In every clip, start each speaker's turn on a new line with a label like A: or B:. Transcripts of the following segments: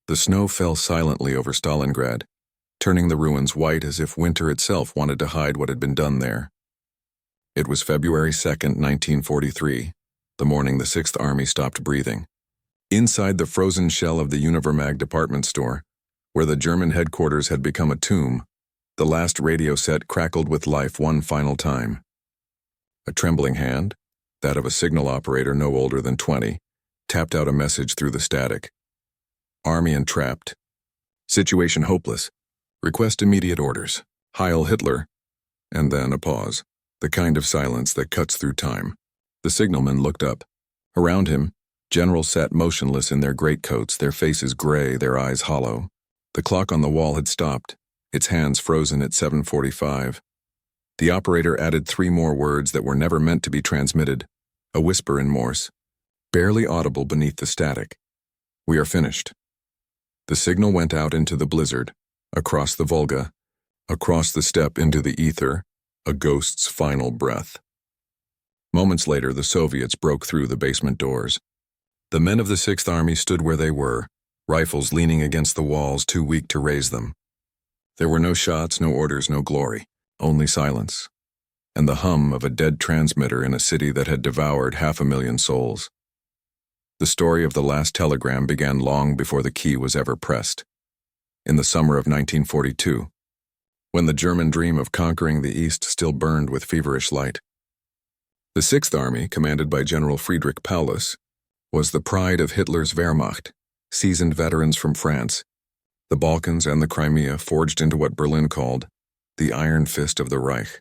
A: The snow fell silently over Stalingrad, turning the ruins white as if winter itself wanted to hide what had been done there. It was February 2nd, 1943, the morning the Sixth Army stopped breathing. Inside the frozen shell of the Wehrmacht department store, where the German headquarters had become a tomb, the last radio set crackled with life one final time. A trembling hand, that of a signal operator no older than 20, tapped out a message through the static. Army entrapped. Situation hopeless. Request immediate orders. Heil Hitler. And then a pause, the kind of silence that cuts through time. The signalman looked up. Around him, generals sat motionless in their greatcoats, their faces gray, their eyes hollow. The clock on the wall had stopped, its hands frozen at 7:45. The operator added 3 more words that were never meant to be transmitted, a whisper in Morse, barely audible beneath the static. We are finished. The signal went out into the blizzard, across the Volga, across the steppe into the ether, a ghost's final breath. Moments later, the Soviets broke through the basement doors. The men of the Sixth Army stood where they were, rifles leaning against the walls too weak to raise them. There were no shots, no orders, no glory, only silence, and the hum of a dead transmitter in a city that had devoured 500,000 souls. The story of the last telegram began long before the key was ever pressed. In the summer of 1942, when the German dream of conquering the East still burned with feverish light. The Sixth Army, commanded by General Friedrich Paulus, was the pride of Hitler's Wehrmacht, seasoned veterans from France, the Balkans and the Crimea forged into what Berlin called the Iron Fist of the Reich.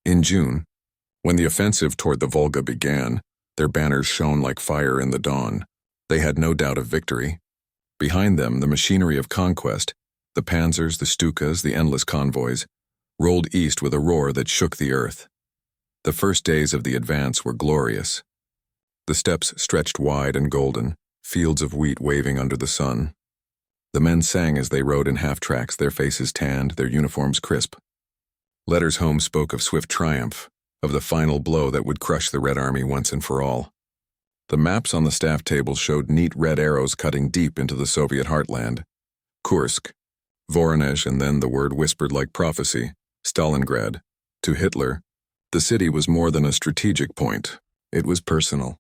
A: In June, when the offensive toward the Volga began, their banners shone like fire in the dawn. They had no doubt of victory. Behind them, the machinery of conquest, the panzers, the Stukas, the endless convoys, rolled east with a roar that shook the earth. The first days of the advance were glorious. The steppes stretched wide and golden, fields of wheat waving under the sun. The men sang as they rode in half-tracks, their faces tanned, their uniforms crisp. Letters home spoke of swift triumph, of the final blow that would crush the Red Army once and for all. The maps on the staff table showed neat red arrows cutting deep into the Soviet heartland. Kursk, Voronezh, and then the word whispered like prophecy, Stalingrad. To Hitler, the city was more than a strategic point. It was personal.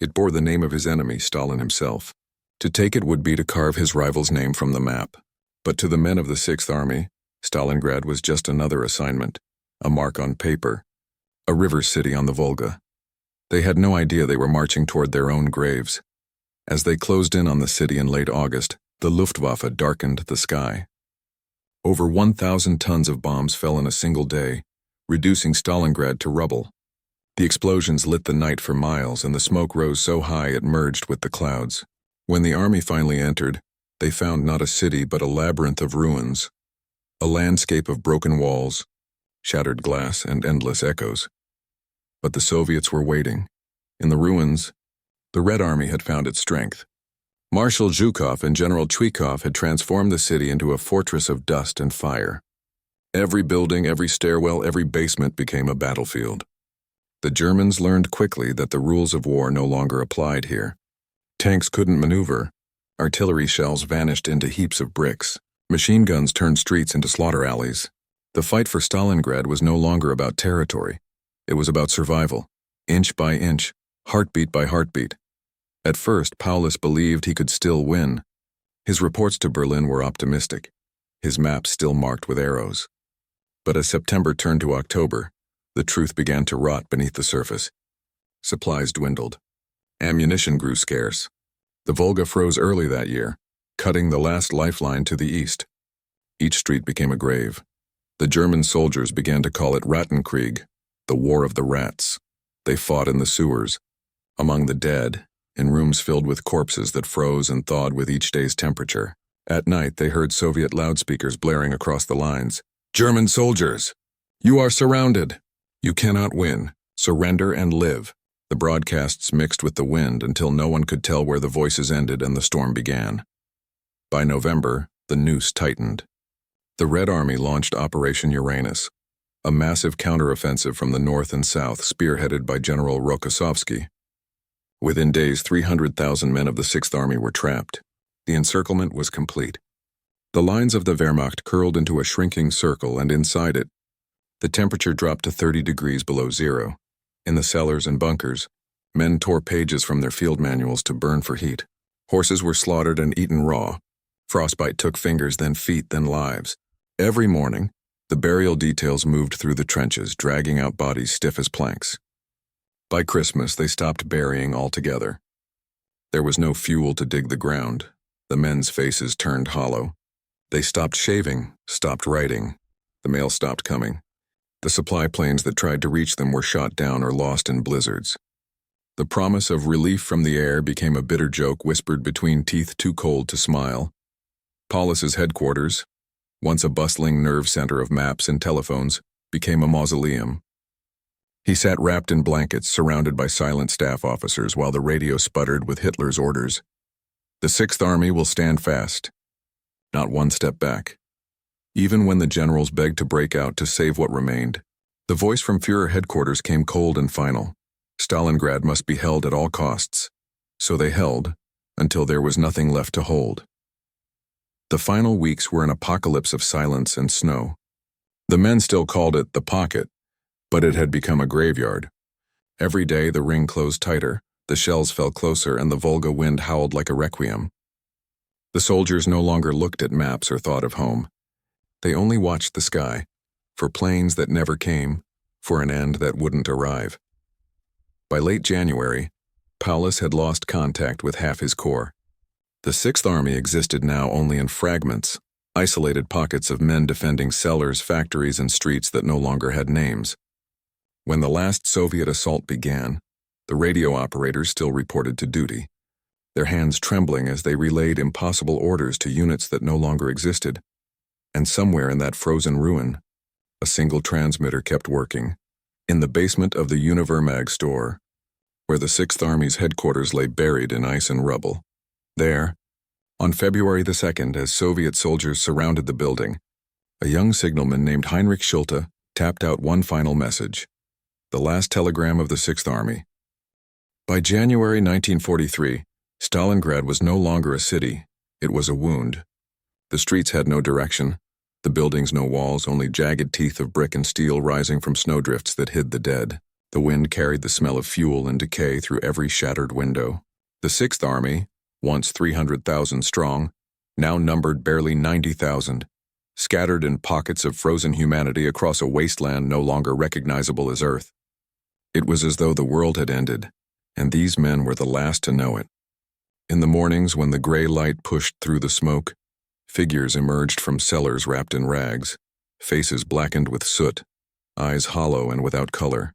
A: It bore the name of his enemy, Stalin himself. To take it would be to carve his rival's name from the map. But to the men of the Sixth Army, Stalingrad was just another assignment, a mark on paper, a river city on the Volga. They had no idea they were marching toward their own graves. As they closed in on the city in late August, the Luftwaffe darkened the sky. Over 1,000 tons of bombs fell in a single day, reducing Stalingrad to rubble. The explosions lit the night for miles, and the smoke rose so high it merged with the clouds. When the army finally entered, they found not a city but a labyrinth of ruins, a landscape of broken walls, shattered glass, and endless echoes. But the Soviets were waiting. In the ruins, the Red Army had found its strength. Marshal Zhukov and General Chuikov had transformed the city into a fortress of dust and fire. Every building, every stairwell, every basement became a battlefield. The Germans learned quickly that the rules of war no longer applied here. Tanks couldn't maneuver. Artillery shells vanished into heaps of bricks. Machine guns turned streets into slaughter alleys. The fight for Stalingrad was no longer about territory. It was about survival, inch by inch, heartbeat by heartbeat. At first, Paulus believed he could still win. His reports to Berlin were optimistic, his maps still marked with arrows. But as September turned to October, the truth began to rot beneath the surface. Supplies dwindled. Ammunition grew scarce. The Volga froze early that year, cutting the last lifeline to the east. Each street became a grave. The German soldiers began to call it Rattenkrieg, the War of the Rats. They fought in the sewers, among the dead, in rooms filled with corpses that froze and thawed with each day's temperature. At night, they heard Soviet loudspeakers blaring across the lines. "German soldiers! You are surrounded! You cannot win. Surrender and live." The broadcasts mixed with the wind until no one could tell where the voices ended and the storm began. By November, the noose tightened. The Red Army launched Operation Uranus, a massive counteroffensive from the north and south spearheaded by General Rokossovsky. Within days, 300,000 men of the Sixth Army were trapped. The encirclement was complete. The lines of the Wehrmacht curled into a shrinking circle, and inside it, the temperature dropped to 30 degrees below zero. In the cellars and bunkers, men tore pages from their field manuals to burn for heat. Horses were slaughtered and eaten raw. Frostbite took fingers, then feet, then lives. Every morning, the burial details moved through the trenches, dragging out bodies stiff as planks. By Christmas, they stopped burying altogether. There was no fuel to dig the ground. The men's faces turned hollow. They stopped shaving, stopped writing. The mail stopped coming. The supply planes that tried to reach them were shot down or lost in blizzards. The promise of relief from the air became a bitter joke whispered between teeth too cold to smile. Paulus's headquarters, once a bustling nerve center of maps and telephones, became a mausoleum. He sat wrapped in blankets, surrounded by silent staff officers, while the radio sputtered with Hitler's orders. The Sixth Army will stand fast. Not one step back. Even when the generals begged to break out to save what remained, the voice from Führer headquarters came cold and final. Stalingrad must be held at all costs. So they held, until there was nothing left to hold. The final weeks were an apocalypse of silence and snow. The men still called it the pocket, but it had become a graveyard. Every day the ring closed tighter, the shells fell closer, and the Volga wind howled like a requiem. The soldiers no longer looked at maps or thought of home. They only watched the sky, for planes that never came, for an end that wouldn't arrive. By late January, Paulus had lost contact with half his corps. The Sixth Army existed now only in fragments, isolated pockets of men defending cellars, factories, and streets that no longer had names. When the last Soviet assault began, the radio operators still reported to duty, their hands trembling as they relayed impossible orders to units that no longer existed. And somewhere in that frozen ruin, a single transmitter kept working, in the basement of the WWII store, where the Sixth Army's headquarters lay buried in ice and rubble. There, on February the 2nd, as Soviet soldiers surrounded the building, a young signalman named Heinrich Schulte tapped out one final message, the last telegram of the Sixth Army. By January 1943, Stalingrad was no longer a city, it was a wound. The streets had no direction, the buildings no walls, only jagged teeth of brick and steel rising from snowdrifts that hid the dead. The wind carried the smell of fuel and decay through every shattered window. The Sixth Army, once 300,000 strong, now numbered barely 90,000, scattered in pockets of frozen humanity across a wasteland no longer recognizable as Earth. It was as though the world had ended, and these men were the last to know it. In the mornings, when the gray light pushed through the smoke, figures emerged from cellars wrapped in rags, faces blackened with soot, eyes hollow and without color.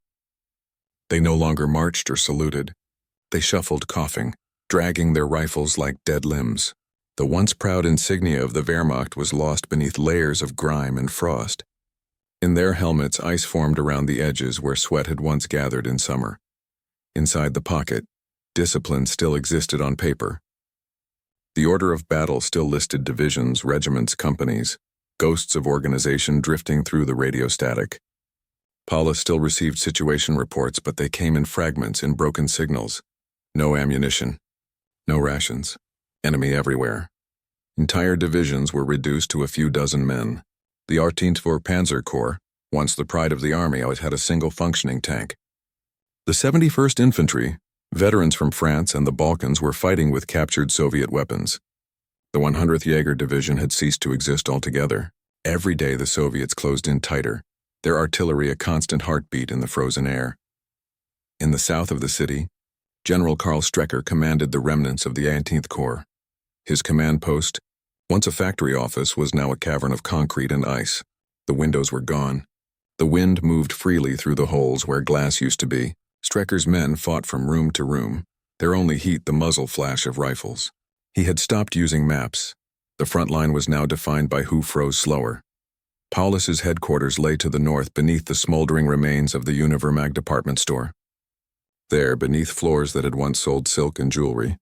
A: They no longer marched or saluted. They shuffled, coughing, dragging their rifles like dead limbs. The once proud insignia of the Wehrmacht was lost beneath layers of grime and frost. In their helmets, ice formed around the edges where sweat had once gathered in summer. Inside the pocket, discipline still existed on paper. The order of battle still listed divisions, regiments, companies, ghosts of organization drifting through the radio static. Paulus still received situation reports, but they came in fragments, in broken signals. No ammunition, no rations, enemy everywhere. Entire divisions were reduced to a few dozen men. The 18th Panzer Corps, once the pride of the army, always had a single functioning tank. The 71st Infantry, veterans from France and the Balkans, were fighting with captured Soviet weapons. The 100th Jaeger Division had ceased to exist altogether. Every day the Soviets closed in tighter, their artillery a constant heartbeat in the frozen air. In the south of the city, General Karl Strecker commanded the remnants of the 18th Corps. His command post, once a factory office, was now a cavern of concrete and ice. The windows were gone. The wind moved freely through the holes where glass used to be. Strecker's men fought from room to room, their only heat the muzzle flash of rifles. He had stopped using maps. The front line was now defined by who froze slower. Paulus's headquarters lay to the north beneath the smoldering remains of the WWII department store. There, beneath floors that had once sold silk and jewelry,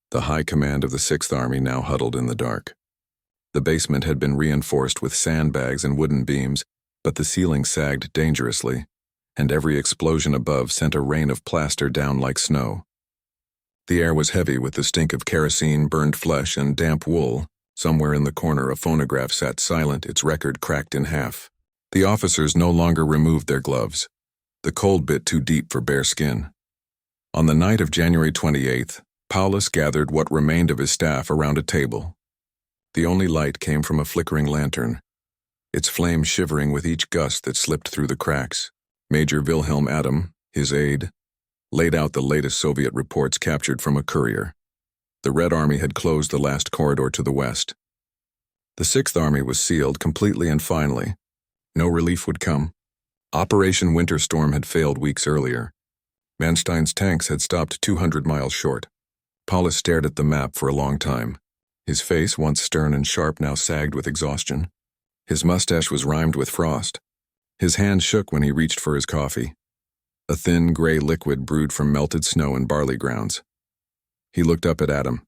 A: the high command of the Sixth Army now huddled in the dark. The basement had been reinforced with sandbags and wooden beams, but the ceiling sagged dangerously, and every explosion above sent a rain of plaster down like snow. The air was heavy with the stink of kerosene, burned flesh, and damp wool. Somewhere in the corner, a phonograph sat silent, its record cracked in half. The officers no longer removed their gloves. The cold bit too deep for bare skin. On the night of January 28th, Paulus gathered what remained of his staff around a table. The only light came from a flickering lantern, its flame shivering with each gust that slipped through the cracks. Major Wilhelm Adam, his aide, laid out the latest Soviet reports captured from a courier. The Red Army had closed the last corridor to the west. The Sixth Army was sealed completely and finally. No relief would come. Operation Winter Storm had failed weeks earlier. Manstein's tanks had stopped 200 miles short. Paulus stared at the map for a long time. His face, once stern and sharp, now sagged with exhaustion. His mustache was rimed with frost. His hand shook when he reached for his coffee, a thin, gray liquid brewed from melted snow and barley grounds. He looked up at Adam.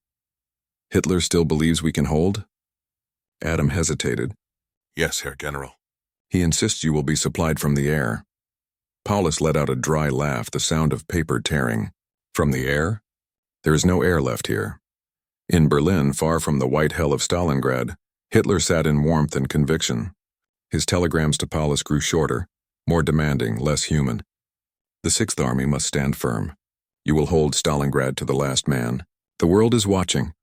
A: "Hitler still believes we can hold?" Adam hesitated.
B: "Yes, Herr General."
A: "He insists you will be supplied from the air." Paulus let out a dry laugh, the sound of paper tearing. "From the air? There is no air left here." In Berlin, far from the white hell of Stalingrad, Hitler sat in warmth and conviction. His telegrams to Paulus grew shorter, more demanding, less human. "The Sixth Army must stand firm. You will hold Stalingrad to the last man. The world is watching."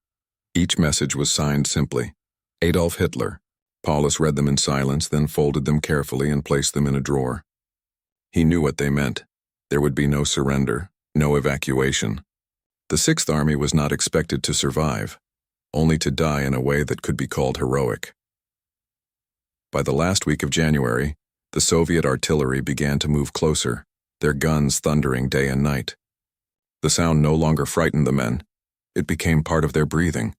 A: Each message was signed simply, Adolf Hitler. Paulus read them in silence, then folded them carefully and placed them in a drawer. He knew what they meant. There would be no surrender, no evacuation. The Sixth Army was not expected to survive, only to die in a way that could be called heroic. By the last week of January, the Soviet artillery began to move closer, their guns thundering day and night. The sound no longer frightened the men. It became part of their breathing.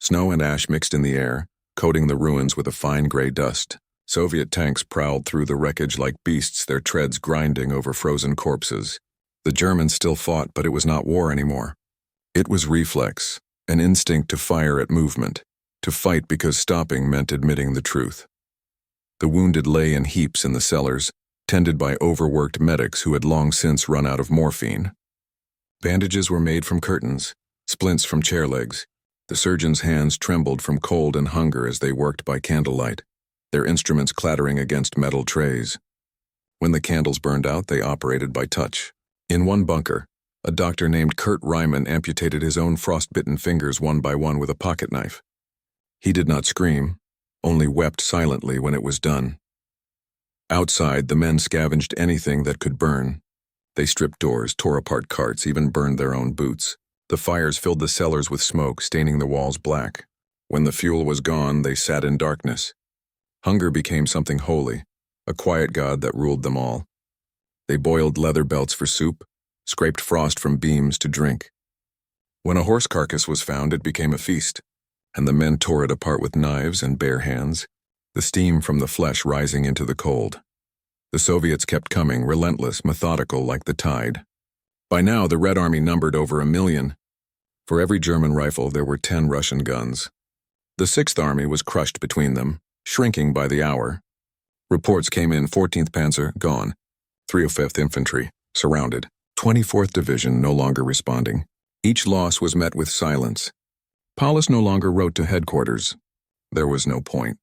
A: Snow and ash mixed in the air, coating the ruins with a fine gray dust. Soviet tanks prowled through the wreckage like beasts, their treads grinding over frozen corpses. The Germans still fought, but it was not war anymore. It was reflex, an instinct to fire at movement, to fight because stopping meant admitting the truth. The wounded lay in heaps in the cellars, tended by overworked medics who had long since run out of morphine. Bandages were made from curtains, splints from chair legs. The surgeons' hands trembled from cold and hunger as they worked by candlelight, their instruments clattering against metal trays. When the candles burned out, they operated by touch. In one bunker, a doctor named Kurt Ryman amputated his own frostbitten fingers one by one with a pocket knife. He did not scream, only wept silently when it was done. Outside, the men scavenged anything that could burn. They stripped doors, tore apart carts, even burned their own boots. The fires filled the cellars with smoke, staining the walls black. When the fuel was gone, they sat in darkness. Hunger became something holy, a quiet god that ruled them all. They boiled leather belts for soup, scraped frost from beams to drink. When a horse carcass was found, it became a feast, and the men tore it apart with knives and bare hands, the steam from the flesh rising into the cold. The Soviets kept coming, relentless, methodical like the tide. By now, the Red Army numbered over 1 million. For every German rifle, there were 10 Russian guns. The Sixth Army was crushed between them, shrinking by the hour. Reports came in: 14th Panzer, gone. 305th Infantry, surrounded. 24th Division, no longer responding. Each loss was met with silence. Paulus no longer wrote to headquarters. There was no point.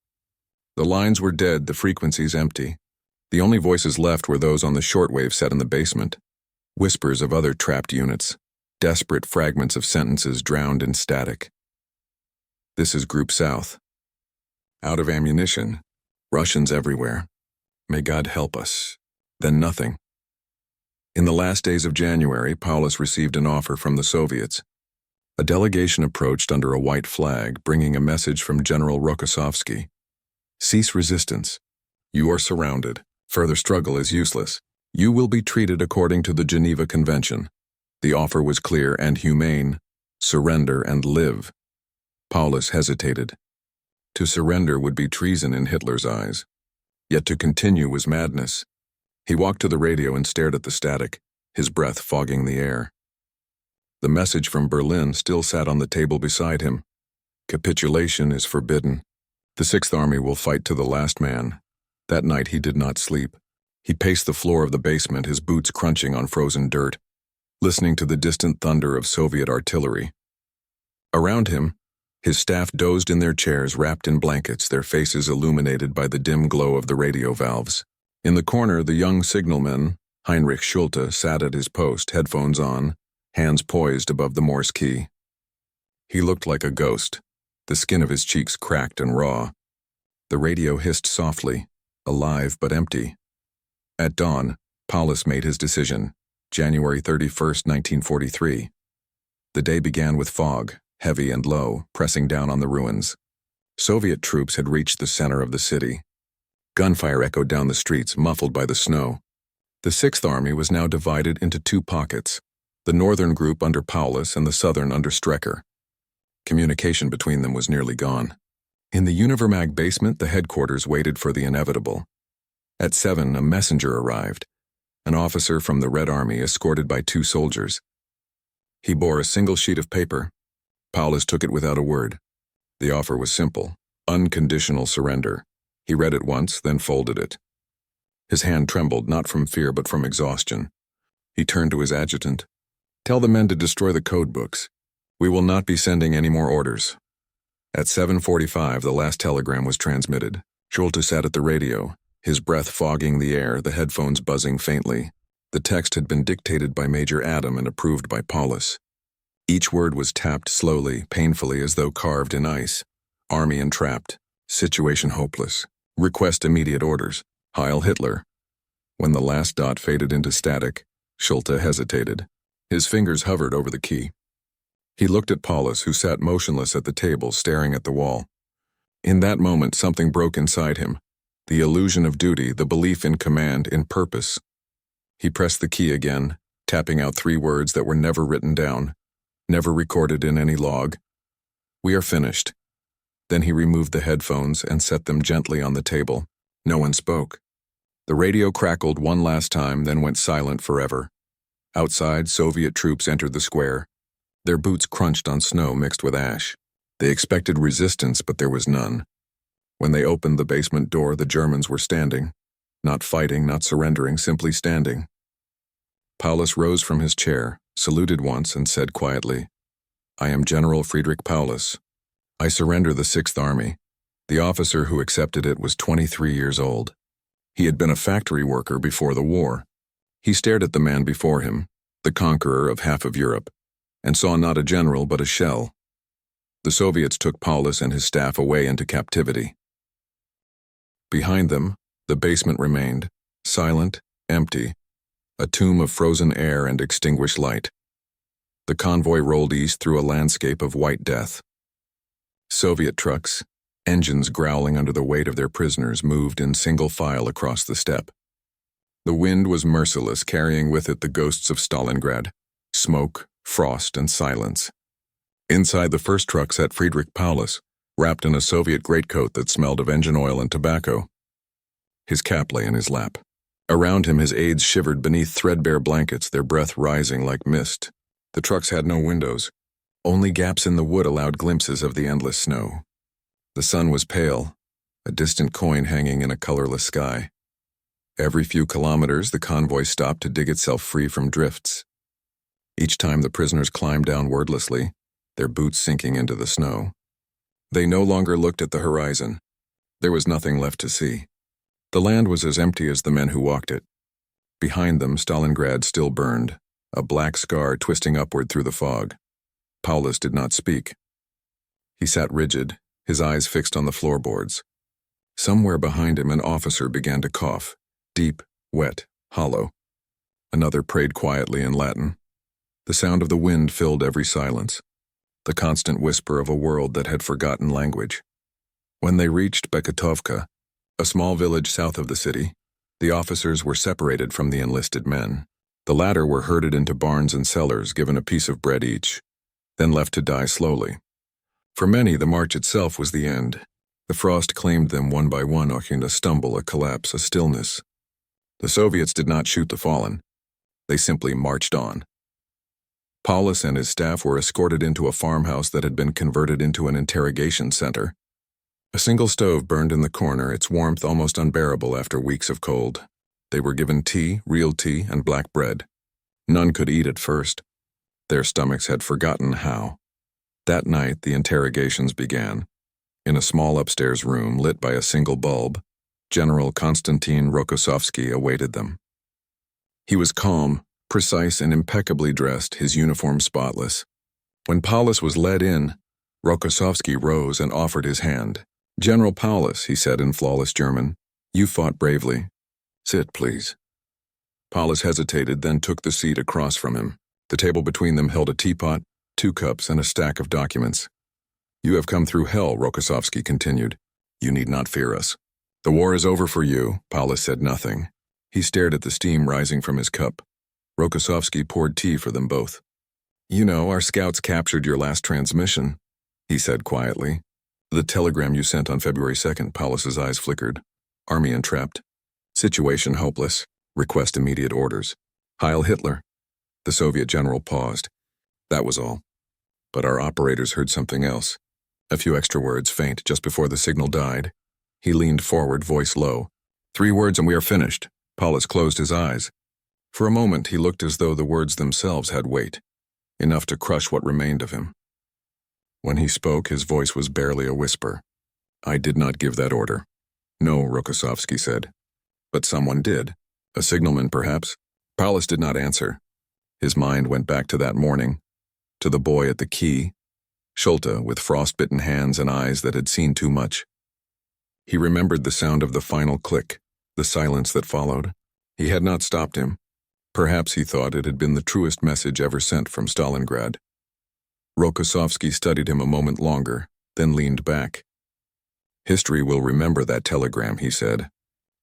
A: The lines were dead, the frequencies empty. The only voices left were those on the shortwave set in the basement. Whispers of other trapped units. Desperate fragments of sentences drowned in static. "This is Group South. Out of ammunition. Russians everywhere. May God help us." Then nothing. In the last days of January, Paulus received an offer from the Soviets. A delegation approached under a white flag, bringing a message from General Rokossovsky. "Cease resistance. You are surrounded. Further struggle is useless. You will be treated according to the Geneva Convention." The offer was clear and humane: surrender and live. Paulus hesitated. To surrender would be treason in Hitler's eyes. Yet to continue was madness. He walked to the radio and stared at the static, his breath fogging the air. The message from Berlin still sat on the table beside him. Capitulation is forbidden. The Sixth Army will fight to the last man. That night he did not sleep. He paced the floor of the basement, his boots crunching on frozen dirt. listening to the distant thunder of Soviet artillery. Around him, his staff dozed in their chairs wrapped in blankets, their faces illuminated by the dim glow of the radio valves. In the corner, the young signalman, Heinrich Schulte, sat at his post, headphones on, hands poised above the Morse key. He looked like a ghost, the skin of his cheeks cracked and raw. The radio hissed softly, alive but empty. At dawn, Paulus made his decision, January 31st, 1943. The day began with fog, heavy and low, pressing down on the ruins. Soviet troops had reached the center of the city. Gunfire echoed down the streets, muffled by the snow. The Sixth Army was now divided into two pockets, the northern group under Paulus and the southern under Strecker. Communication between them was nearly gone. In the Univermag basement, the headquarters waited for the inevitable. At 7, a messenger arrived, an officer from the Red Army escorted by 2 soldiers. He bore a single sheet of paper. Paulus took it without a word. The offer was simple, unconditional surrender. He read it once, then folded it. His hand trembled, not from fear but from exhaustion. He turned to his adjutant. "Tell the men to destroy the code books. We will not be sending any more orders." At 7:45, the last telegram was transmitted. Schulte sat at the radio, his breath fogging the air, the headphones buzzing faintly. The text had been dictated by Major Adam and approved by Paulus. Each word was tapped slowly, painfully, as though carved in ice. Army entrapped. Situation hopeless. Request immediate orders. Heil Hitler. When the last dot faded into static, Schulte hesitated. His fingers hovered over the key. He looked at Paulus, who sat motionless at the table, staring at the wall. In that moment, something broke inside him. The illusion of duty, the belief in command, in purpose. He pressed the key again, tapping out 3 words that were never written down, never recorded in any log. "We are finished." Then he removed the headphones and set them gently on the table. No one spoke. The radio crackled one last time, then went silent forever. Outside, Soviet troops entered the square. Their boots crunched on snow mixed with ash. They expected resistance, but there was none. When they opened the basement door, the Germans were standing. Not fighting, not surrendering, simply standing. Paulus rose from his chair, saluted once, and said quietly, "I am General Friedrich Paulus. I surrender the Sixth Army." The officer who accepted it was 23 years old. He had been a factory worker before the war. He stared at the man before him, the conqueror of half of Europe, and saw not a general but a shell. The Soviets took Paulus and his staff away into captivity. Behind them, the basement remained, silent, empty, a tomb of frozen air and extinguished light. The convoy rolled east through a landscape of white death. Soviet trucks, engines growling under the weight of their prisoners, moved in single file across the steppe. The wind was merciless, carrying with it the ghosts of Stalingrad, smoke, frost, and silence. Inside the first truck sat Friedrich Paulus, wrapped in a Soviet greatcoat that smelled of engine oil and tobacco. His cap lay in his lap. Around him, his aides shivered beneath threadbare blankets, their breath rising like mist. The trucks had no windows. Only gaps in the wood allowed glimpses of the endless snow. The sun was pale, a distant coin hanging in a colorless sky. Every few kilometers, the convoy stopped to dig itself free from drifts. Each time the prisoners climbed down wordlessly, their boots sinking into the snow. They no longer looked at the horizon. There was nothing left to see. The land was as empty as the men who walked it. Behind them, Stalingrad still burned, a black scar twisting upward through the fog. Paulus did not speak. He sat rigid, his eyes fixed on the floorboards. Somewhere behind him, an officer began to cough, deep, wet, hollow. Another prayed quietly in Latin. The sound of the wind filled every silence, the constant whisper of a world that had forgotten language. When they reached Beketovka, a small village south of the city, the officers were separated from the enlisted men. The latter were herded into barns and cellars, given a piece of bread each, then left to die slowly. For many, the march itself was the end. The frost claimed them one by one, in a stumble, a collapse, a stillness. The Soviets did not shoot the fallen. They simply marched on. Paulus and his staff were escorted into a farmhouse that had been converted into an interrogation center. A single stove burned in the corner, its warmth almost unbearable after weeks of cold. They were given tea, real tea, and black bread. None could eat at first. Their stomachs had forgotten how. That night, the interrogations began. In a small upstairs room lit by a single bulb, General Konstantin Rokossovsky awaited them. He was calm, precise, and impeccably dressed, his uniform spotless. When Paulus was led in, Rokossovsky rose and offered his hand. "General Paulus," he said in flawless German, "you fought bravely. Sit, please." Paulus hesitated, then took the seat across from him. The table between them held a teapot, 2 cups, and a stack of documents. "You have come through hell," Rokossovsky continued. "You need not fear us. The war is over for you." Paulus said nothing. He stared at the steam rising from his cup. Rokossovsky poured tea for them both. "You know, our scouts captured your last transmission," he said quietly. "The telegram you sent on February 2nd, Paulus's eyes flickered. "Army entrapped. Situation hopeless. Request immediate orders. Heil Hitler." The Soviet general paused. That was all. But our operators heard something else. A few extra words, faint, just before the signal died. He leaned forward, voice low. 3 words and we are finished." Paulus closed his eyes. For a moment he looked as though the words themselves had weight, enough to crush what remained of him. When he spoke, his voice was barely a whisper. "I did not give that order." "No," Rokossovsky said. "But someone did. A signalman, perhaps?" Paulus did not answer. His mind went back to that morning, to the boy at the quay, Schulte with frostbitten hands and eyes that had seen too much. He remembered the sound of the final click, the silence that followed. He had not stopped him. Perhaps he thought it had been the truest message ever sent from Stalingrad. Rokossovsky studied him a moment longer, then leaned back. "History will remember that telegram," he said.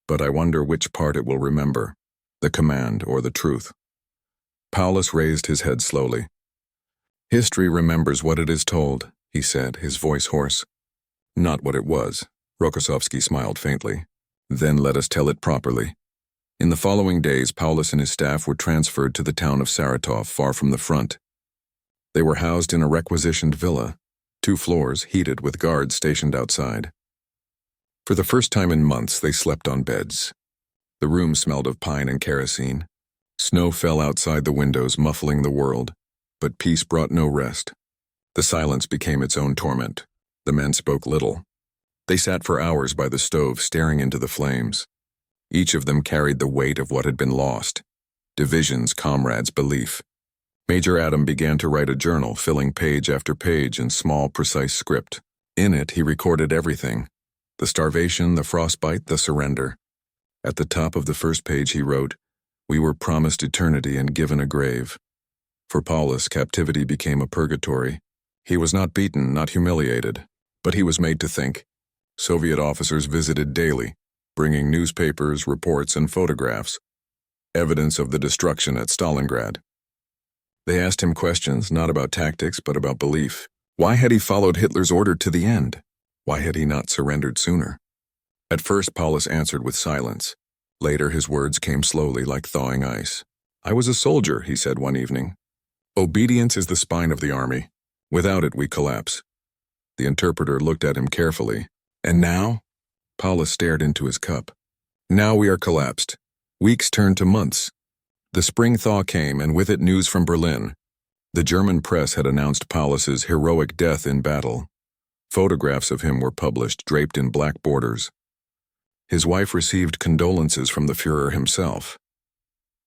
A: "But I wonder which part it will remember, the command or the truth." Paulus raised his head slowly. "History remembers what it is told," he said, his voice hoarse. "Not what it was." Rokossovsky smiled faintly. "Then let us tell it properly." In the following days, Paulus and his staff were transferred to the town of Saratov, far from the front. They were housed in a requisitioned villa, 2 floors, heated with guards stationed outside. For the first time in months, they slept on beds. The room smelled of pine and kerosene. Snow fell outside the windows, muffling the world, but peace brought no rest. The silence became its own torment. The men spoke little. They sat for hours by the stove, staring into the flames. Each of them carried the weight of what had been lost: divisions, comrades, belief. Major Adam began to write a journal, filling page after page in small, precise script. In it, he recorded everything: the starvation, the frostbite, the surrender. At the top of the first page he wrote, "We were promised eternity and given a grave." For Paulus, captivity became a purgatory. He was not beaten, not humiliated, but he was made to think. Soviet officers visited daily, bringing newspapers, reports, and photographs, evidence of the destruction at Stalingrad. They asked him questions, not about tactics, but about belief. Why had he followed Hitler's order to the end? Why had he not surrendered sooner? At first, Paulus answered with silence. Later, his words came slowly, like thawing ice. "I was a soldier," he said one evening. "Obedience is the spine of the army. Without it, we collapse." The interpreter looked at him carefully. "And now?" Paulus stared into his cup. "Now we are collapsed. Weeks turned to months. The spring thaw came, and with it news from Berlin. The German press had announced Paulus's heroic death in battle. Photographs of him were published, draped in black borders. His wife received condolences from the Führer himself.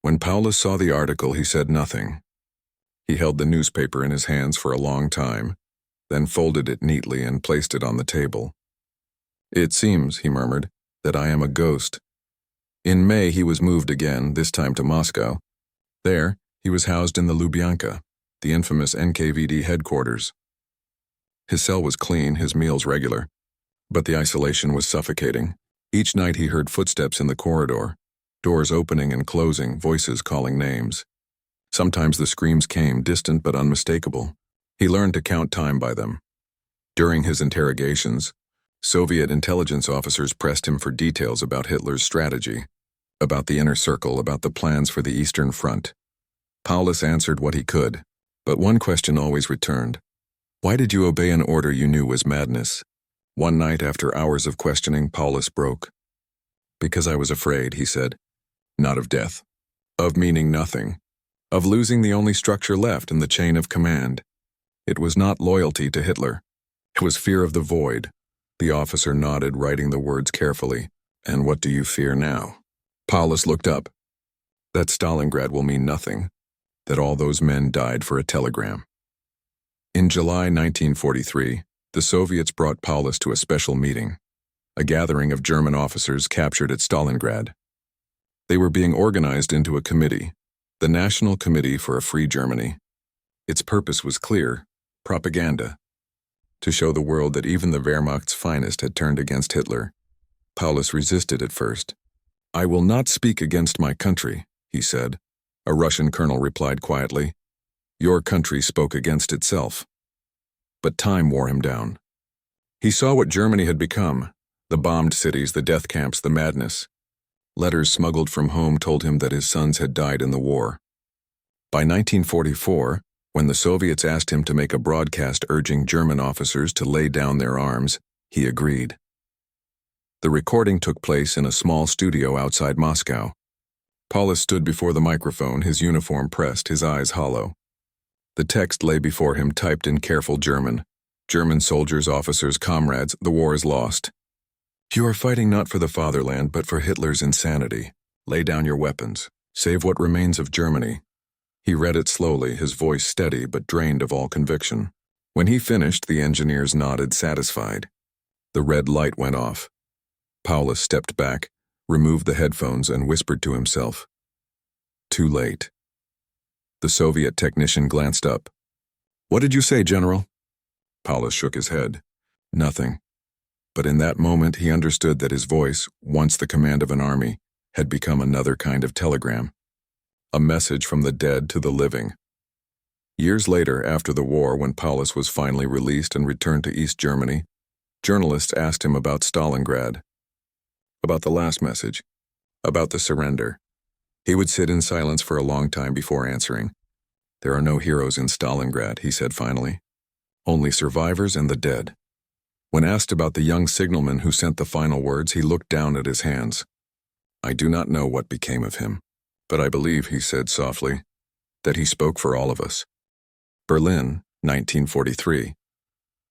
A: When Paulus saw the article, he said nothing. He held the newspaper in his hands for a long time, then folded it neatly and placed it on the table. "It seems," he murmured, "that I am a ghost." In May he was moved again, this time to Moscow. There, he was housed in the Lubyanka, the infamous NKVD headquarters. His cell was clean, his meals regular, but the isolation was suffocating. Each night he heard footsteps in the corridor, doors opening and closing, voices calling names. Sometimes the screams came, distant but unmistakable. He learned to count time by them. During his interrogations, Soviet intelligence officers pressed him for details about Hitler's strategy, about the inner circle, about the plans for the Eastern Front. Paulus answered what he could, but one question always returned. Why did you obey an order you knew was madness? One night, after hours of questioning, Paulus broke. Because I was afraid, he said. Not of death. Of meaning nothing. of losing the only structure left in the chain of command. It was not loyalty to Hitler. It was fear of the void. The officer nodded, writing the words carefully. And what do you fear now? Paulus looked up. That Stalingrad will mean nothing. That all those men died for a telegram. In July 1943, the Soviets brought Paulus to a special meeting, a gathering of German officers captured at Stalingrad. They were being organized into a committee, the National Committee for a Free Germany. Its purpose was clear: propaganda. To show the world that even the Wehrmacht's finest had turned against Hitler. Paulus resisted at first. "I will not speak against my country," he said. A Russian colonel replied quietly. "Your country spoke against itself." But time wore him down. He saw what Germany had become: the bombed cities, the death camps, the madness. Letters smuggled from home told him that his sons had died in the war. By 1944, when the Soviets asked him to make a broadcast urging German officers to lay down their arms, he agreed. The recording took place in a small studio outside Moscow. Paulus stood before the microphone, his uniform pressed, his eyes hollow. The text lay before him, typed in careful German. German soldiers, officers, comrades, the war is lost. You are fighting not for the fatherland, but for Hitler's insanity. Lay down your weapons. Save what remains of Germany. He read it slowly, his voice steady but drained of all conviction. When he finished, the engineers nodded, satisfied. The red light went off. Paulus stepped back, removed the headphones, and whispered to himself. Too late. The Soviet technician glanced up. What did you say, General? Paulus shook his head. Nothing. But in that moment he understood that his voice, once the command of an army, had become another kind of telegram. A message from the dead to the living. Years later, after the war, when Paulus was finally released and returned to East Germany, journalists asked him about Stalingrad, about the last message, about the surrender. He would sit in silence for a long time before answering. There are no heroes in Stalingrad, he said finally. Only survivors and the dead. When asked about the young signalman who sent the final words, he looked down at his hands. I do not know what became of him, but I believe, he said softly, that he spoke for all of us. Berlin, 1943.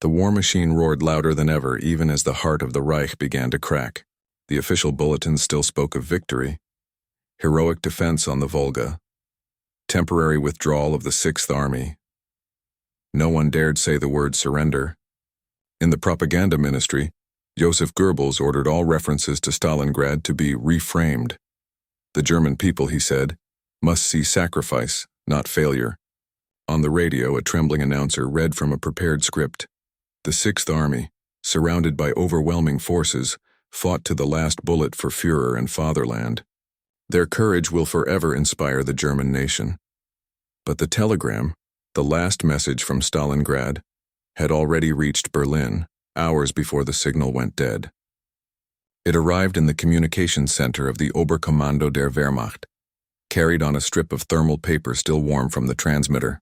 A: The war machine roared louder than ever, even as the heart of the Reich began to crack. The official bulletins still spoke of victory, heroic defense on the Volga, temporary withdrawal of the Sixth Army. No one dared say the word surrender. In the propaganda ministry, Joseph Goebbels ordered all references to Stalingrad to be reframed. The German people, he said, must see sacrifice, not failure. On the radio, a trembling announcer read from a prepared script. The Sixth Army, surrounded by overwhelming forces, fought to the last bullet for Führer and fatherland. Their courage will forever inspire the German nation. But the telegram, the last message from Stalingrad, had already reached Berlin, hours before the signal went dead. It arrived in the communications center of the Oberkommando der Wehrmacht, carried on a strip of thermal paper still warm from the transmitter.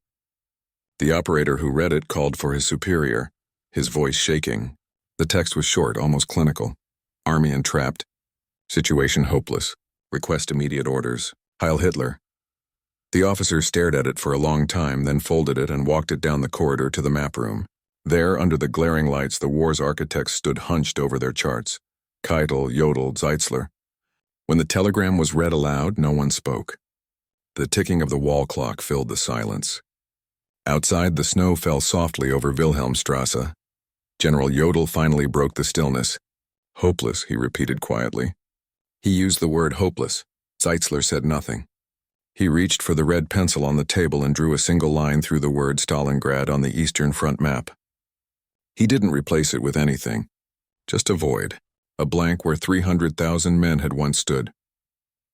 A: The operator who read it called for his superior, his voice shaking. The text was short, almost clinical. Army entrapped. Situation hopeless. Request immediate orders. Heil Hitler. The officer stared at it for a long time, then folded it and walked it down the corridor to the map room. There, under the glaring lights, the war's architects stood hunched over their charts. Keitel, Jodl, Zeitzler. When the telegram was read aloud, no one spoke. The ticking of the wall clock filled the silence. Outside, the snow fell softly over Wilhelmstrasse. General Jodl finally broke the stillness. Hopeless, he repeated quietly. He used the word hopeless. Zeitzler said nothing. He reached for the red pencil on the table and drew a single line through the word Stalingrad on the Eastern Front map. He didn't replace it with anything. Just a void, a blank where 300,000 men had once stood.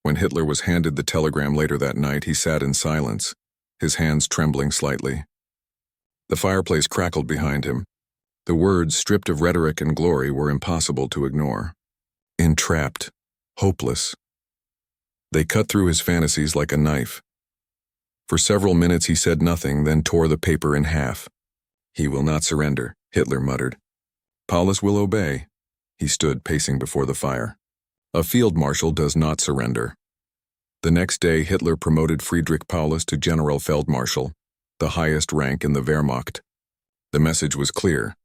A: When Hitler was handed the telegram later that night, he sat in silence, his hands trembling slightly. The fireplace crackled behind him. The words, stripped of rhetoric and glory, were impossible to ignore. Entrapped. Hopeless. They cut through his fantasies like a knife. For several minutes he said nothing, then tore the paper in half. He will not surrender, Hitler muttered. Paulus will obey. He stood pacing before the fire. A field marshal does not surrender. The next day, Hitler promoted Friedrich Paulus to Generalfeldmarschall, the highest rank in the Wehrmacht. The message was clear.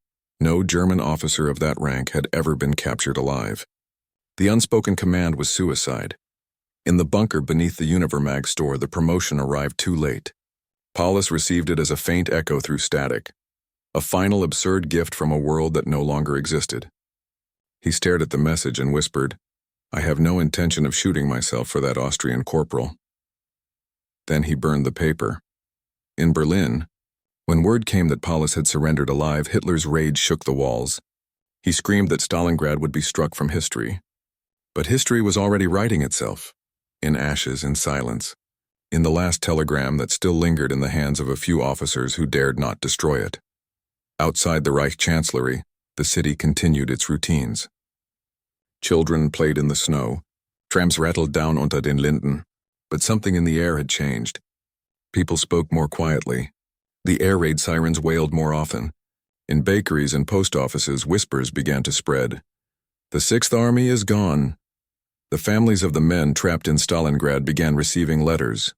A: No German officer of that rank had ever been captured alive. The unspoken command was suicide. In the bunker beneath the Univermag store, the promotion arrived too late. Paulus received it as a faint echo through static, a final absurd gift from a world that no longer existed. He stared at the message and whispered, "I have no intention of shooting myself for that Austrian corporal." Then he burned the paper. In Berlin, when word came that Paulus had surrendered alive, Hitler's rage shook the walls. He screamed that Stalingrad would be struck from history. But history was already writing itself, in ashes and silence, in the last telegram that still lingered in the hands of a few officers who dared not destroy it. Outside the Reich Chancellery, the city continued its routines. Children played in the snow, trams rattled down unter den Linden, but something in the air had changed. People spoke more quietly. The air raid sirens wailed more often. In bakeries and post offices, whispers began to spread. "The Sixth Army is gone." The families of the men trapped in Stalingrad began receiving letters,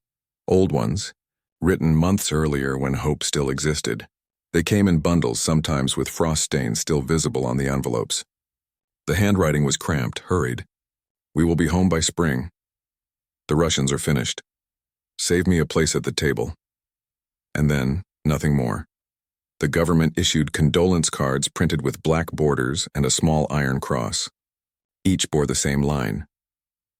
A: old ones, written months earlier when hope still existed. They came in bundles, sometimes with frost stains still visible on the envelopes. The handwriting was cramped, hurried. "We will be home by spring. The Russians are finished. Save me a place at the table." And then, nothing more. The government issued condolence cards printed with black borders and a small iron cross. Each bore the same line: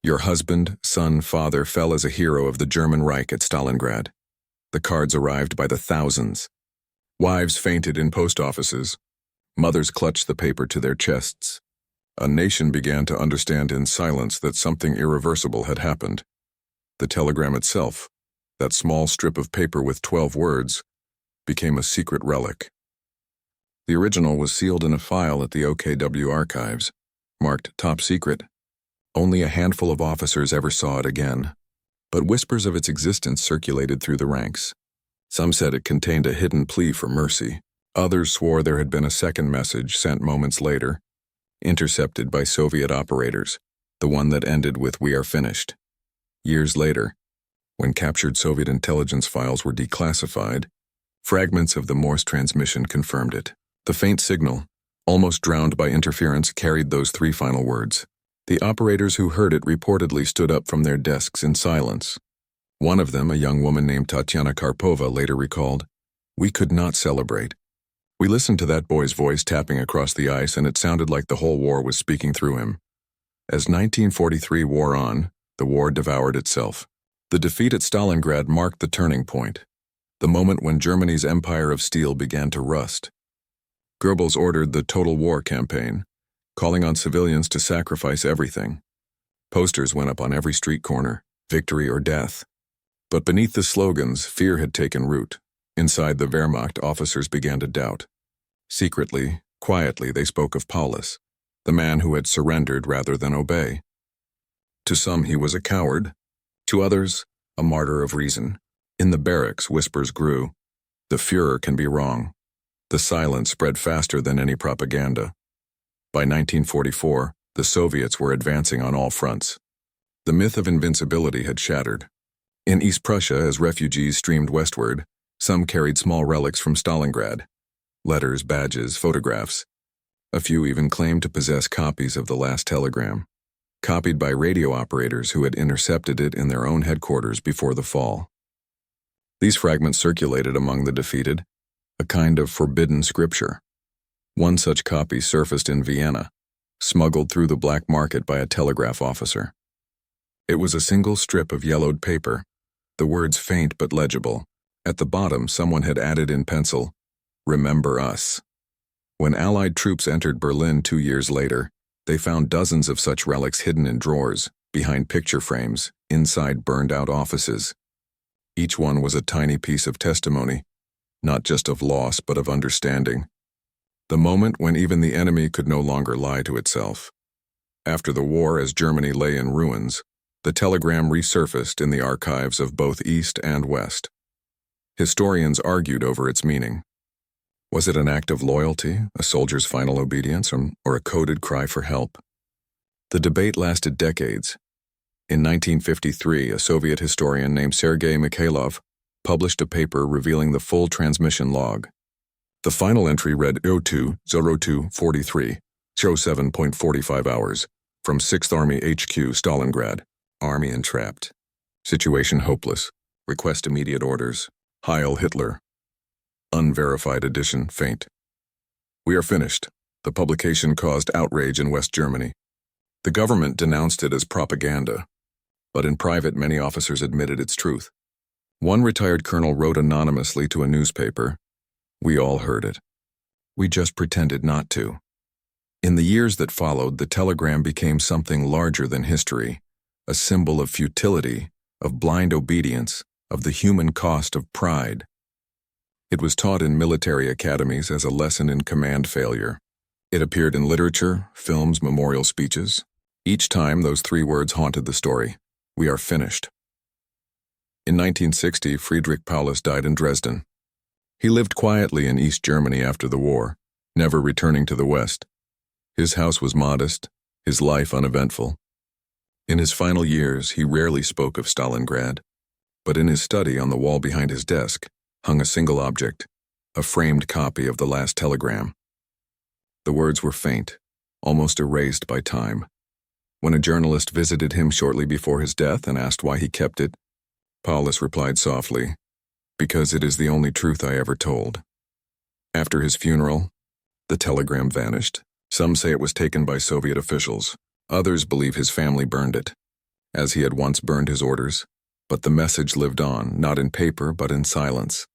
A: "Your husband, son, father fell as a hero of the German Reich at Stalingrad." The cards arrived by the thousands. Wives fainted in post offices. Mothers clutched the paper to their chests. A nation began to understand in silence that something irreversible had happened. The telegram itself, that small strip of paper with 12 words, became a secret relic. The original was sealed in a file at the OKW archives, marked top secret. Only a handful of officers ever saw it again, but whispers of its existence circulated through the ranks. Some said it contained a hidden plea for mercy. Others swore there had been a second message sent moments later, intercepted by Soviet operators, the one that ended with "We are finished." Years later, when captured Soviet intelligence files were declassified, fragments of the Morse transmission confirmed it. The faint signal, almost drowned by interference, carried those three final words. The operators who heard it reportedly stood up from their desks in silence. One of them, a young woman named Tatyana Karpova, later recalled, "We could not celebrate. We listened to that boy's voice tapping across the ice, and it sounded like the whole war was speaking through him." As 1943 wore on, the war devoured itself. The defeat at Stalingrad marked the turning point, the moment when Germany's empire of steel began to rust. Goebbels ordered the Total War campaign, calling on civilians to sacrifice everything. Posters went up on every street corner, "Victory or death." But beneath the slogans, fear had taken root. Inside the Wehrmacht, officers began to doubt. Secretly, quietly, they spoke of Paulus, the man who had surrendered rather than obey. To some, he was a coward. To others, a martyr of reason. In the barracks, whispers grew. The Führer can be wrong. The silence spread faster than any propaganda. By 1944, the Soviets were advancing on all fronts. The myth of invincibility had shattered. In East Prussia, as refugees streamed westward, some carried small relics from Stalingrad: letters, badges, photographs. A few even claimed to possess copies of the last telegram, copied by radio operators who had intercepted it in their own headquarters before the fall. These fragments circulated among the defeated, a kind of forbidden scripture. One such copy surfaced in Vienna, smuggled through the black market by a telegraph officer. It was a single strip of yellowed paper, the words faint but legible. At the bottom, someone had added in pencil, "Remember us." When Allied troops entered Berlin 2 years later, they found dozens of such relics hidden in drawers, behind picture frames, inside burned-out offices. Each one was a tiny piece of testimony, not just of loss but of understanding. The moment when even the enemy could no longer lie to itself. After the war, as Germany lay in ruins, the telegram resurfaced in the archives of both East and West. Historians argued over its meaning. Was it an act of loyalty, a soldier's final obedience, or a coded cry for help? The debate lasted decades. In 1953, a Soviet historian named Sergei Mikhailov published a paper revealing the full transmission log. The final entry read 02-02-43, show 7.45 hours, from 6th Army HQ, Stalingrad. Army entrapped. Situation hopeless. Request immediate orders. Heil Hitler. Unverified edition, faint. We are finished. The publication caused outrage in West Germany. The government denounced it as propaganda, but in private many officers admitted its truth. One retired colonel wrote anonymously to a newspaper, "We all heard it. We just pretended not to." In the years that followed, the telegram became something larger than history, a symbol of futility, of blind obedience, of the human cost of pride. It was taught in military academies as a lesson in command failure. It appeared in literature, films, memorial speeches. Each time, those three words haunted the story: "We are finished." In 1960, Friedrich Paulus died in Dresden. He lived quietly in East Germany after the war, never returning to the West. His house was modest, his life uneventful. In his final years, he rarely spoke of Stalingrad, but in his study on the wall behind his desk hung a single object, a framed copy of the last telegram. The words were faint, almost erased by time. When a journalist visited him shortly before his death and asked why he kept it, Paulus replied softly, "Because it is the only truth I ever told." After his funeral, the telegram vanished. Some say it was taken by Soviet officials. Others believe his family burned it, as he had once burned his orders. But the message lived on, not in paper, but in silence.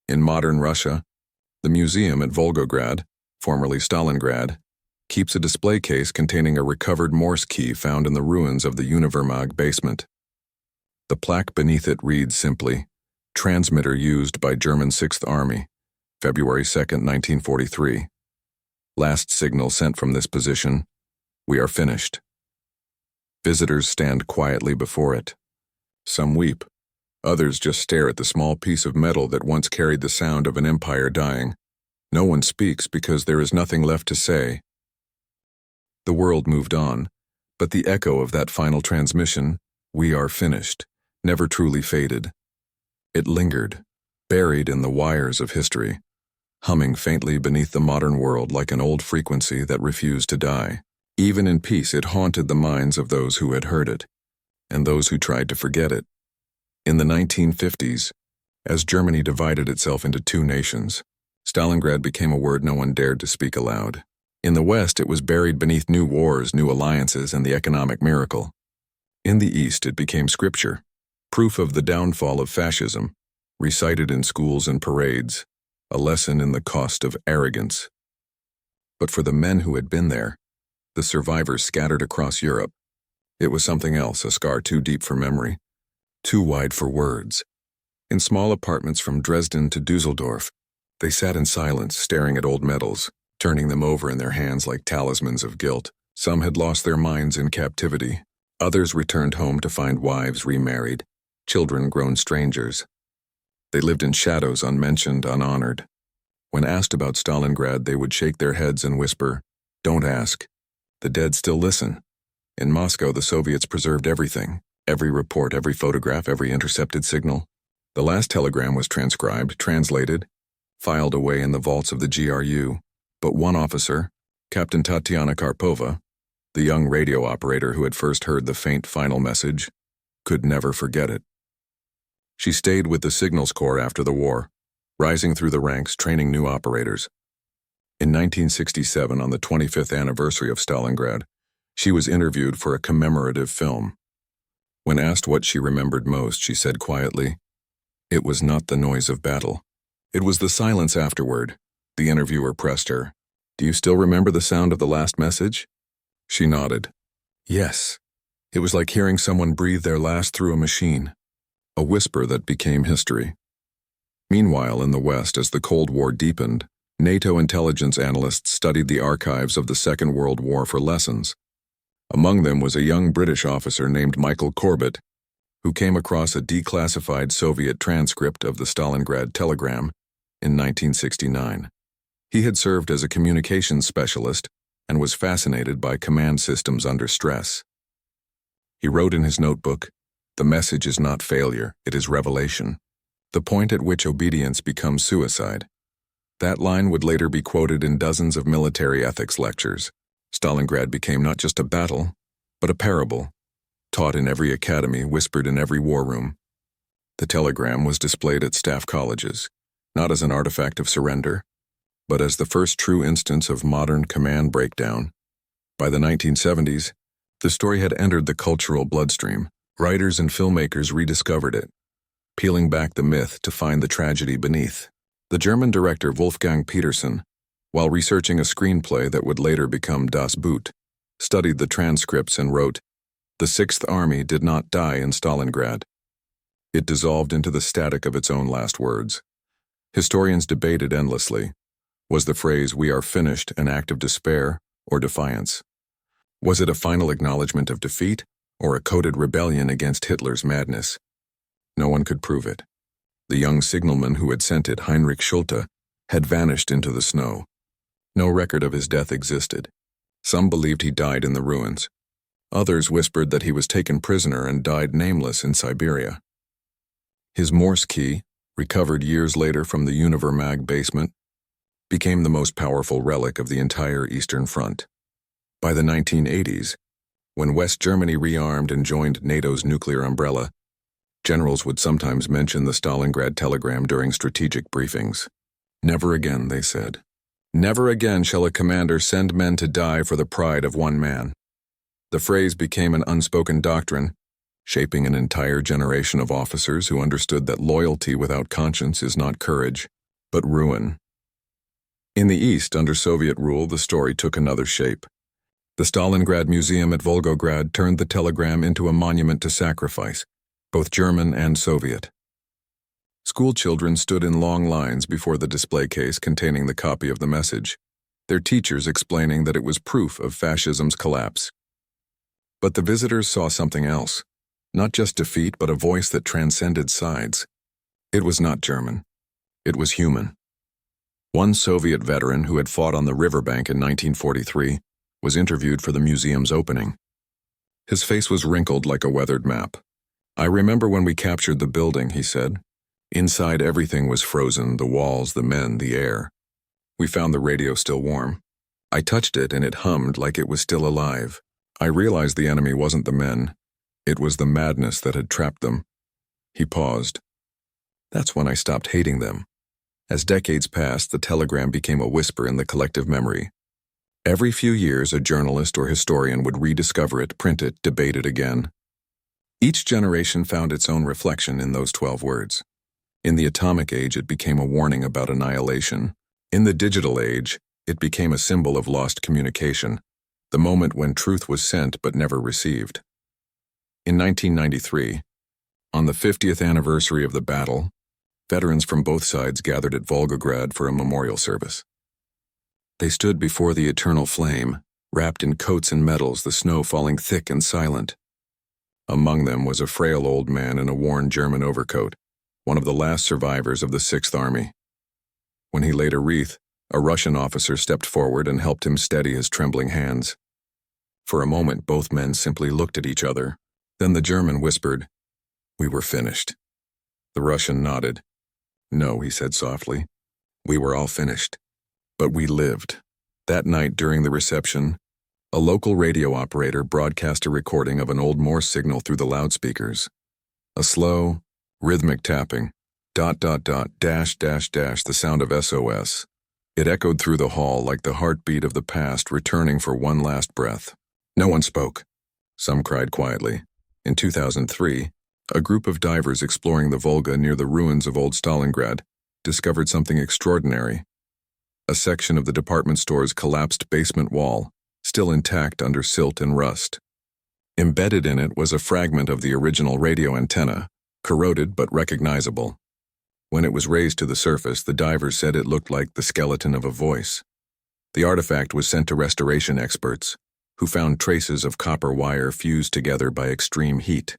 A: In modern Russia, the museum at Volgograd, formerly Stalingrad, keeps a display case containing a recovered Morse key found in the ruins of the Wehrmacht basement. The plaque beneath it reads simply, "Transmitter used by German 6th Army, February 2, 1943. Last signal sent from this position. We are finished." Visitors stand quietly before it. Some weep. Others just stare at the small piece of metal that once carried the sound of an empire dying. No one speaks because there is nothing left to say. The world moved on, but the echo of that final transmission, "We are finished," never truly faded. It lingered, buried in the wires of history, humming faintly beneath the modern world like an old frequency that refused to die. Even in peace, it haunted the minds of those who had heard it, and those who tried to forget it. In the 1950s, as Germany divided itself into two nations, Stalingrad became a word no one dared to speak aloud. In the West, it was buried beneath new wars, new alliances, and the economic miracle. In the East, it became scripture, proof of the downfall of fascism, recited in schools and parades, a lesson in the cost of arrogance. But for the men who had been there, the survivors scattered across Europe, it was something else, a scar too deep for memory, too wide for words. In small apartments from Dresden to Dusseldorf, they sat in silence, staring at old medals, turning them over in their hands like talismans of guilt. Some had lost their minds in captivity. Others returned home to find wives remarried, children grown strangers. They lived in shadows, unmentioned, unhonored. When asked about Stalingrad, they would shake their heads and whisper, "Don't ask. The dead still listen." In Moscow, the Soviets preserved everything, every report, every photograph, every intercepted signal. The last telegram was transcribed, translated, filed away in the vaults of the GRU. But one officer, Captain Tatiana Karpova, the young radio operator who had first heard the faint final message, could never forget it. She stayed with the Signals Corps after the war, rising through the ranks, training new operators. In 1967, on the 25th anniversary of Stalingrad, she was interviewed for a commemorative film. When asked what she remembered most, she said quietly, "It was not the noise of battle. It was the silence afterward." The interviewer pressed her, "Do you still remember the sound of the last message?" She nodded. "Yes. It was like hearing someone breathe their last through a machine, a whisper that became history." Meanwhile, in the West, as the Cold War deepened, NATO intelligence analysts studied the archives of the Second World War for lessons. Among them was a young British officer named Michael Corbett, who came across a declassified Soviet transcript of the Stalingrad telegram in 1969. He had served as a communications specialist and was fascinated by command systems under stress. He wrote in his notebook, "The message is not failure, it is revelation. The point at which obedience becomes suicide." That line would later be quoted in dozens of military ethics lectures. Stalingrad became not just a battle, but a parable, taught in every academy, whispered in every war room. The telegram was displayed at staff colleges, not as an artifact of surrender, but as the first true instance of modern command breakdown. By the 1970s, the story had entered the cultural bloodstream. Writers and filmmakers rediscovered it, peeling back the myth to find the tragedy beneath. The German director Wolfgang Petersen, while researching a screenplay that would later become Das Boot, studied the transcripts and wrote, "The Sixth Army did not die in Stalingrad. It dissolved into the static of its own last words." Historians debated endlessly. Was the phrase, "We are finished," an act of despair or defiance? Was it a final acknowledgement of defeat or a coded rebellion against Hitler's madness? No one could prove it. The young signalman who had sent it, Heinrich Schulte, had vanished into the snow. No record of his death existed. Some believed he died in the ruins. Others whispered that he was taken prisoner and died nameless in Siberia. His Morse key, recovered years later from the Wehrmacht basement, became the most powerful relic of the entire Eastern Front. By the 1980s, when West Germany rearmed and joined NATO's nuclear umbrella, generals would sometimes mention the Stalingrad telegram during strategic briefings. "Never again," they said. "Never again shall a commander send men to die for the pride of one man." The phrase became an unspoken doctrine, shaping an entire generation of officers who understood that loyalty without conscience is not courage, but ruin. In the East, under Soviet rule, the story took another shape. The Stalingrad Museum at Volgograd turned the telegram into a monument to sacrifice, both German and Soviet. School children stood in long lines before the display case containing the copy of the message, their teachers explaining that it was proof of fascism's collapse. But the visitors saw something else, not just defeat, but a voice that transcended sides. It was not German. It was human. One Soviet veteran who had fought on the riverbank in 1943 was interviewed for the museum's opening. His face was wrinkled like a weathered map. "I remember when we captured the building," he said. "Inside everything was frozen, the walls, the men, the air. We found the radio still warm. I touched it and it hummed like it was still alive. I realized the enemy wasn't the men. It was the madness that had trapped them." He paused. "That's when I stopped hating them." As decades passed, the telegram became a whisper in the collective memory. Every few years, a journalist or historian would rediscover it, print it, debate it again. Each generation found its own reflection in those 12 words. In the atomic age, it became a warning about annihilation. In the digital age, it became a symbol of lost communication, the moment when truth was sent but never received. In 1993, on the 50th anniversary of the battle, veterans from both sides gathered at Volgograd for a memorial service. They stood before the eternal flame, wrapped in coats and medals, the snow falling thick and silent. Among them was a frail old man in a worn German overcoat, one of the last survivors of the Sixth Army. When he laid a wreath, a Russian officer stepped forward and helped him steady his trembling hands. For a moment, both men simply looked at each other. Then the German whispered, "We were finished." The Russian nodded. "No," he said softly. "We were all finished. But we lived." That night during the reception, a local radio operator broadcast a recording of an old Morse signal through the loudspeakers. A slow, rhythmic tapping, ... the sound of SOS. It echoed through the hall like the heartbeat of the past returning for one last breath. No one spoke. Some cried quietly. In 2003, a group of divers exploring the Volga near the ruins of old Stalingrad discovered something extraordinary. A section of the department store's collapsed basement wall, still intact under silt and rust. Embedded in it was a fragment of the original radio antenna, corroded but recognizable. When it was raised to the surface, the divers said it looked like the skeleton of a voice. The artifact was sent to restoration experts, who found traces of copper wire fused together by extreme heat.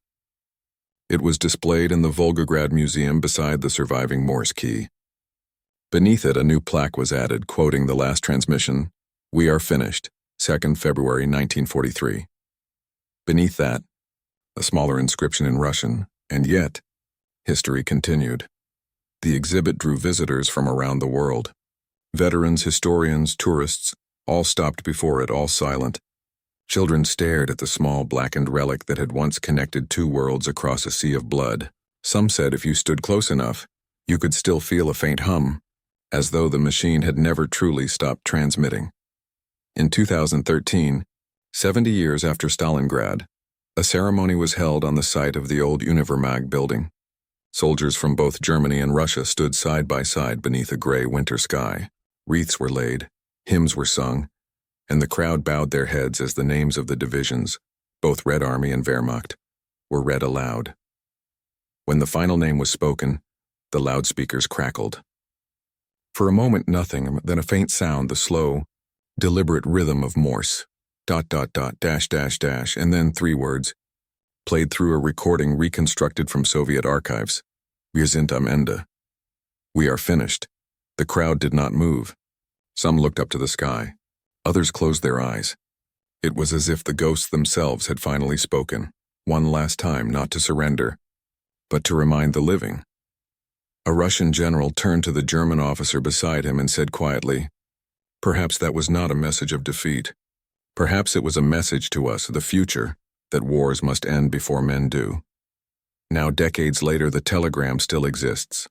A: It was displayed in the Volgograd Museum beside the surviving Morse key. Beneath it, a new plaque was added, quoting the last transmission, "We are finished, 2nd February 1943. Beneath that, a smaller inscription in Russian, and yet, history continued. The exhibit drew visitors from around the world. Veterans, historians, tourists, all stopped before it, all silent. Children stared at the small blackened relic that had once connected two worlds across a sea of blood. Some said if you stood close enough, you could still feel a faint hum, as though the machine had never truly stopped transmitting. In 2013, 70 years after Stalingrad, a ceremony was held on the site of the old Wehrmacht building. Soldiers from both Germany and Russia stood side by side beneath a gray winter sky. Wreaths were laid, hymns were sung, and the crowd bowed their heads as the names of the divisions, both Red Army and Wehrmacht, were read aloud. When the final name was spoken, the loudspeakers crackled. For a moment nothing, then a faint sound, the slow, deliberate rhythm of Morse, ... and then 3 words, played through a recording reconstructed from Soviet archives. Wir sind am Ende. We are finished. The crowd did not move. Some looked up to the sky. Others closed their eyes. It was as if the ghosts themselves had finally spoken, one last time, not to surrender, but to remind the living. A Russian general turned to the German officer beside him and said quietly, "Perhaps that was not a message of defeat. Perhaps it was a message to us, the future, that wars must end before men do." Now, decades later, the telegram still exists.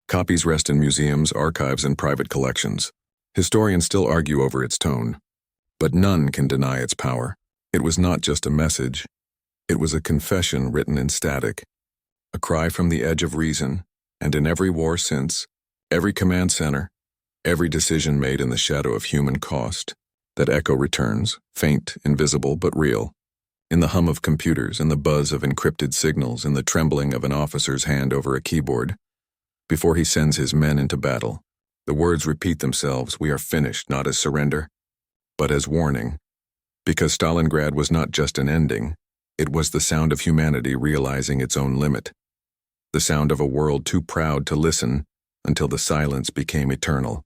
A: Copies rest in museums, archives, and private collections. Historians still argue over its tone, but none can deny its power. It was not just a message. It was a confession written in static, a cry from the edge of reason, and in every war since, every command center, every decision made in the shadow of human cost, that echo returns, faint, invisible, but real, in the hum of computers, in the buzz of encrypted signals, in the trembling of an officer's hand over a keyboard. Before he sends his men into battle, the words repeat themselves, "We are finished," not as surrender, but as warning. Because Stalingrad was not just an ending, it was the sound of humanity realizing its own limit. The sound of a world too proud to listen until the silence became eternal.